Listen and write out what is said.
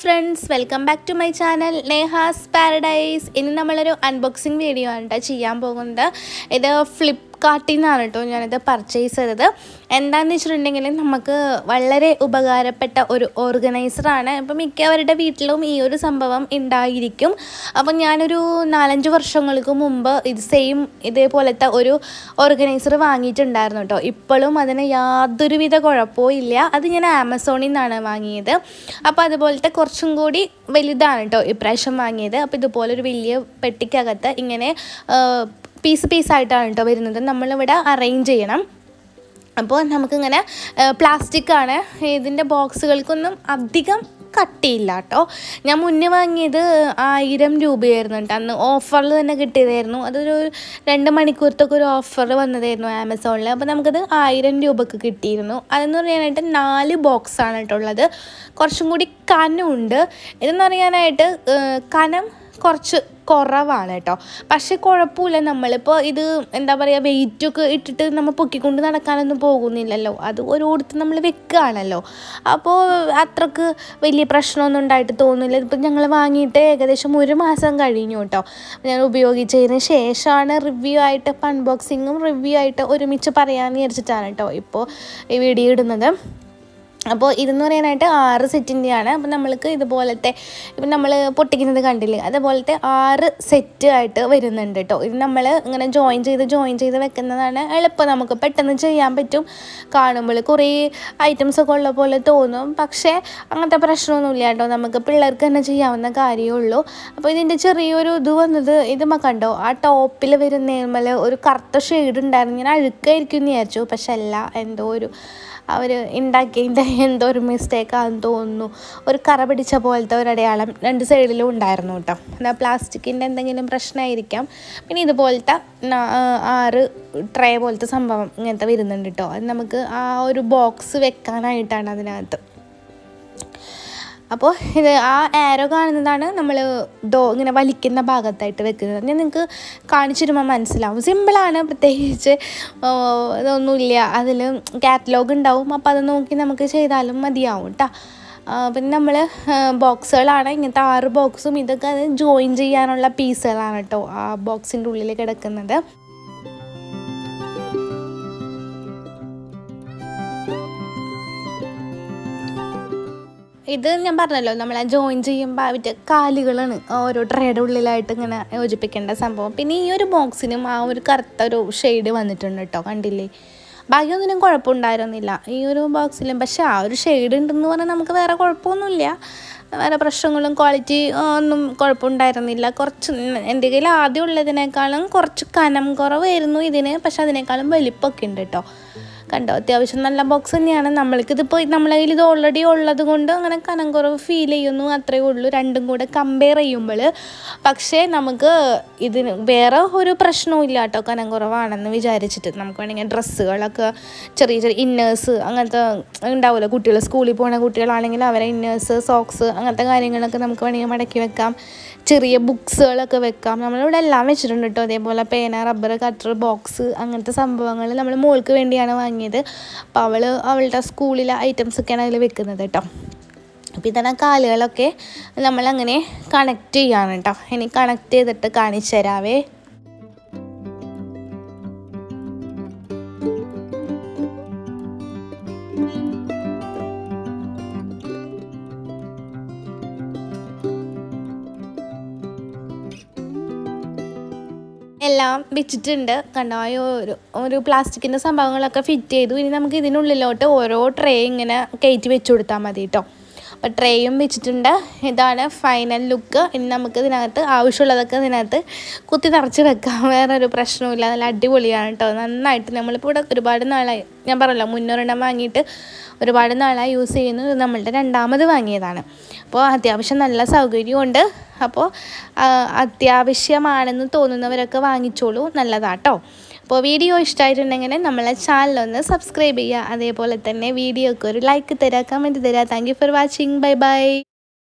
friends, welcome back to my channel Neha's Paradise. ഇനി നമ്മളൊരു unboxing video ആണ് ചെയ്യാൻ പോകുന്നത്. ഇത് ഫ്ലിപ്കാർട്ടിൽ നിന്നാണ് കേട്ടോ ഞാനിത് പർച്ചേസ് ചെയ്തത്. എന്താണെന്ന് വെച്ചിട്ടുണ്ടെങ്കിൽ നമുക്ക് വളരെ ഉപകാരപ്പെട്ട ഒരു ഓർഗനൈസറാണ്. ഇപ്പം മിക്കവരുടെ വീട്ടിലും ഈ ഒരു സംഭവം ഉണ്ടായിരിക്കും. അപ്പം ഞാനൊരു 4-5 വർഷങ്ങൾക്ക് മുമ്പ് ഇതേപോലത്തെ ഒരു ഓർഗനൈസർ വാങ്ങിയിട്ടുണ്ടായിരുന്നു കേട്ടോ. ഇപ്പോഴും അതിന് യാതൊരുവിധ കുഴപ്പവും ഇല്ല. അത് ഞാൻ ആമസോണിൽ നിന്നാണ് വാങ്ങിയത്. അപ്പോൾ അതുപോലത്തെ കുറച്ചും കൂടി വലുതാണ് കേട്ടോ ഇപ്രാവശ്യം വാങ്ങിയത്. അപ്പോൾ ഇതുപോലൊരു വലിയ പെട്ടിക്കകത്ത് ഇങ്ങനെ പീസായിട്ടാണ് കേട്ടോ വരുന്നത്. നമ്മളിവിടെ അറേഞ്ച് ചെയ്യണം. അപ്പോൾ നമുക്കിങ്ങനെ പ്ലാസ്റ്റിക്കാണ്. ഇതിൻ്റെ ബോക്സുകൾക്കൊന്നും അധികം കട്ടിയില്ല കേട്ടോ. ഞാൻ മുന്നേ വാങ്ങിയത് 1000 രൂപയായിരുന്നു കേട്ടോ. അന്ന് ഓഫറിൽ തന്നെ കിട്ടിയതായിരുന്നു. അതൊരു 2 മണിക്കൂറത്തൊക്കെ ഒരു ഓഫർ വന്നതായിരുന്നു ആമസോണിൽ. അപ്പോൾ നമുക്കത് 1000 രൂപക്ക് കിട്ടിയിരുന്നു. അതെന്ന് പറയാനായിട്ട് 4 ബോക്സാണ് കേട്ടോ ഉള്ളത്. കുറച്ചും കൂടി കനമുണ്ട്. ഇതെന്ന് പറയാനായിട്ട് കനം കുറച്ച് കുറവാണ് കേട്ടോ. പക്ഷേ കുഴപ്പമില്ല. നമ്മളിപ്പോൾ ഇത് എന്താ പറയുക, വെയിറ്റൊക്കെ ഇട്ടിട്ട് നമ്മൾ പൊക്കിക്കൊണ്ട് നടക്കാനൊന്നും പോകുന്നില്ലല്ലോ. അത് ഓരോരുത്തർ നമ്മൾ വെക്കുകയാണല്ലോ. അപ്പോൾ അത്രക്ക് വലിയ പ്രശ്നമൊന്നും ഉണ്ടായിട്ട് തോന്നുന്നില്ല. ഇപ്പം ഞങ്ങൾ വാങ്ങിയിട്ട് ഏകദേശം 1 മാസം കഴിഞ്ഞു കേട്ടോ. ഞാൻ ഉപയോഗിച്ചതിന് ശേഷമാണ് റിവ്യൂ ആയിട്ട്, ഇപ്പം അൺബോക്സിങ്ങും റിവ്യൂ ആയിട്ട് ഒരുമിച്ച് പറയാമെന്ന് വിചാരിച്ചിട്ടാണ് കേട്ടോ ഇപ്പോൾ ഈ വീഡിയോ ഇടുന്നത്. അപ്പോൾ ഇതെന്ന് പറയാനായിട്ട് 6 സെറ്റിൻ്റെയാണ്. അപ്പോൾ നമ്മൾക്ക് ഇതുപോലത്തെ ഇപ്പം നമ്മൾ പൊട്ടിക്കുന്നത് കണ്ടില്ലേ, അതുപോലത്തെ 6 സെറ്റ് ആയിട്ട് വരുന്നുണ്ട് കേട്ടോ. ഇത് നമ്മൾ ഇങ്ങനെ ജോയിൻ ചെയ്ത് വെക്കുന്നതാണ് എളുപ്പം. നമുക്ക് പെട്ടെന്ന് ചെയ്യാൻ പറ്റും. കാണുമ്പോൾ കുറേ ഐറ്റംസൊക്കെ ഉള്ള പോലെ തോന്നും, പക്ഷേ അങ്ങനത്തെ പ്രശ്നമൊന്നുമില്ല കേട്ടോ. നമുക്ക് പിള്ളേർക്ക് തന്നെ ചെയ്യാവുന്ന കാര്യമേ ഉള്ളൂ. അപ്പോൾ ഇതിൻ്റെ ചെറിയൊരു ഇത് വന്നത് ഇതുമ്മ കണ്ടോ, ആ ടോപ്പിൽ വരുന്നതിന്മേൽ ഒരു കറുത്ത ഷെയ്ഡ് ഉണ്ടായിരുന്നു. ഞാൻ അഴുക്കായിരിക്കും എന്ന് വിചാരിച്ചു, പക്ഷെ അല്ല, എന്തോ ഒരു അവർ ഉണ്ടാക്കിയതിൻ്റെ എന്തോ ഒരു മിസ്റ്റേക്കാണെന്ന് തോന്നുന്നു. ഒരു കറ പിടിച്ച പോലത്തെ ഒരു അടയാളം 2 സൈഡിലും ഉണ്ടായിരുന്നു കേട്ടോ. എന്നാൽ പ്ലാസ്റ്റിക്കിൻ്റെ എന്തെങ്കിലും പ്രശ്നമായിരിക്കാം. പിന്നെ ഇതുപോലത്തെ 6 ട്രേ പോലത്തെ സംഭവം ഇങ്ങനത്തെ വരുന്നുണ്ട് കേട്ടോ. അത് നമുക്ക് ആ ഒരു ബോക്സ് വെക്കാനായിട്ടാണ് അതിനകത്ത്. അപ്പോൾ ഇത് ആ ആരോ കാണുന്നതാണ് നമ്മൾ ഇങ്ങനെ വലിക്കുന്ന ഭാഗത്തായിട്ട് വെക്കുന്നത്. ഞാൻ നിങ്ങൾക്ക് കാണിച്ചിരുമ്പോൾ മനസ്സിലാവും. സിമ്പിളാണ്, പ്രത്യേകിച്ച് ഇതൊന്നുമില്ല. അതിൽ കാറ്റലോഗ് ഉണ്ടാവും. അപ്പോൾ അത് നോക്കി നമുക്ക് ചെയ്താലും മതിയാവും കേട്ടോ. പിന്നെ നമ്മൾ ബോക്സുകളാണ് ഇങ്ങനത്തെ 6 ബോക്സും. ഇതൊക്കെ അത് ജോയിൻ ചെയ്യാനുള്ള പീസുകളാണ് കേട്ടോ ആ ബോക്സിൻ്റെ ഉള്ളിൽ കിടക്കുന്നത്. ഇത് ഞാൻ പറഞ്ഞല്ലോ, നമ്മൾ ജോയിൻ ചെയ്യുമ്പോൾ അവൻ്റെ കാലുകളാണ് ഓരോ ട്രേയുടെ ഉള്ളിലായിട്ട് ഇങ്ങനെ യോജിപ്പിക്കേണ്ട സംഭവം. പിന്നെ ഈ ഒരു ബോക്സിനും ആ ഒരു കറുത്ത ഒരു ഷെയ്ഡ് വന്നിട്ടുണ്ട് കേട്ടോ, കണ്ടില്ലേ. ബാക്കിയൊന്നിനും കുഴപ്പമുണ്ടായിരുന്നില്ല ഈ ഒരു ബോക്സിലും. പക്ഷേ ആ ഒരു ഷെയ്ഡ് ഉണ്ടെന്ന് പറഞ്ഞാൽ നമുക്ക് വേറെ കുഴപ്പമൊന്നുമില്ല. വേറെ പ്രശ്നങ്ങളും ക്വാളിറ്റി ഒന്നും കുഴപ്പമുണ്ടായിരുന്നില്ല. കുറച്ച് എൻ്റെ കയ്യിൽ ആദ്യം ഉള്ളതിനേക്കാളും കുറച്ച് കനം കുറവായിരുന്നു ഇതിന്, പക്ഷെ അതിനേക്കാളും വലിപ്പമൊക്കെ ഉണ്ട് കേട്ടോ. കണ്ടോ, അത്യാവശ്യം നല്ല ബോക്സ് തന്നെയാണ്. നമ്മൾക്കിതിപ്പോൾ നമ്മളെ കയ്യിൽ ഇത് ഓൾറെഡി ഉള്ളത് കൊണ്ട് അങ്ങനെ കനം കുറവ് ഫീൽ ചെയ്യുന്നു, അത്രയേ ഉള്ളൂ. രണ്ടും കൂടെ കമ്പയർ ചെയ്യുമ്പോൾ. പക്ഷേ നമുക്ക് ഇതിന് വേറെ ഒരു പ്രശ്നവും ഇല്ല കേട്ടോ, കനം കുറവാണെന്ന് വിചാരിച്ചിട്ട്. നമുക്ക് വേണമെങ്കിൽ ഡ്രസ്സുകളൊക്കെ, ചെറിയ ഇന്നേഴ്സ് അങ്ങനത്തെ ഉണ്ടാവുമല്ലോ, കുട്ടികൾ സ്കൂളിൽ പോകുന്ന കുട്ടികളാണെങ്കിൽ അവരെ ഇന്നേഴ്സ്, സോക്സ് അങ്ങനത്തെ കാര്യങ്ങളൊക്കെ നമുക്ക് വേണമെങ്കിൽ മടക്കി വെക്കാം. ചെറിയ ബുക്സുകളൊക്കെ വെക്കാം. നമ്മളിവിടെ എല്ലാം വെച്ചിട്ടുണ്ട് കേട്ടോ. അതേപോലെ പേന, റബ്ബർ, കട്ടർ, ബോക്സ് അങ്ങനത്തെ സംഭവങ്ങൾ നമ്മൾ മോൾക്ക് വേണ്ടിയാണ് വാങ്ങിയത്. അപ്പോൾ അവളുടെ സ്കൂളിലെ ഐറ്റംസൊക്കെയാണ് അതിൽ വെക്കുന്നത് കേട്ടോ. അപ്പോൾ ഇതാണ് കാലുകളൊക്കെ നമ്മളങ്ങനെ കണക്ട് ചെയ്യാണ് കേട്ടോ. ഇനി കണക്ട് ചെയ്തിട്ട് കാണിച്ചു തരാവേ. എല്ലാം വെച്ചിട്ടുണ്ട് കണ്ടോ. ഒരു പ്ലാസ്റ്റിക്കിൻ്റെ സംഭവങ്ങളൊക്കെ ഫിറ്റ് ചെയ്തു. ഇനി നമുക്ക് ഇതിനുള്ളിലോട്ട് ഓരോ ട്രേ ഇങ്ങനെ കയറ്റി വെച്ച് കൊടുത്താൽ മതി കേട്ടോ. അപ്പോൾ ട്രേയും വെച്ചിട്ടുണ്ട്. ഇതാണ് ഫൈനൽ ലുക്ക്. ഇനി നമുക്ക് ഇതിനകത്ത് ആവശ്യമുള്ളതൊക്കെ ഇതിനകത്ത് കുത്തി നിറച്ച് വെക്കാം. വേറൊരു പ്രശ്നവുമില്ല. നല്ല അടിപൊളിയാണ് കേട്ടോ. നന്നായിട്ട് നമ്മളിപ്പോൾ ഇവിടെ ഒരുപാട് നാളായി, ഞാൻ പറഞ്ഞല്ലോ, 300 വാങ്ങിയിട്ട് ഒരുപാട് നാളായി യൂസ് ചെയ്യുന്നു. ഇത് നമ്മളുടെ 2ാമത് വാങ്ങിയതാണ്. അപ്പോൾ അത്യാവശ്യം നല്ല സൗകര്യമുണ്ട്. അപ്പോൾ അത്യാവശ്യമാണെന്ന് തോന്നുന്നവരൊക്കെ വാങ്ങിച്ചോളൂ, നല്ലതാട്ടോ. അപ്പോൾ വീഡിയോ ഇഷ്ടമായിട്ടുണ്ടെങ്കിൽ നമ്മളെ ചാനലൊന്ന് സബ്സ്ക്രൈബ് ചെയ്യുക. അതേപോലെ തന്നെ വീഡിയോക്ക് ഒരു ലൈക്ക് തരിക, കമൻറ്റ് തരിക. Thank you for watching. Bye bye.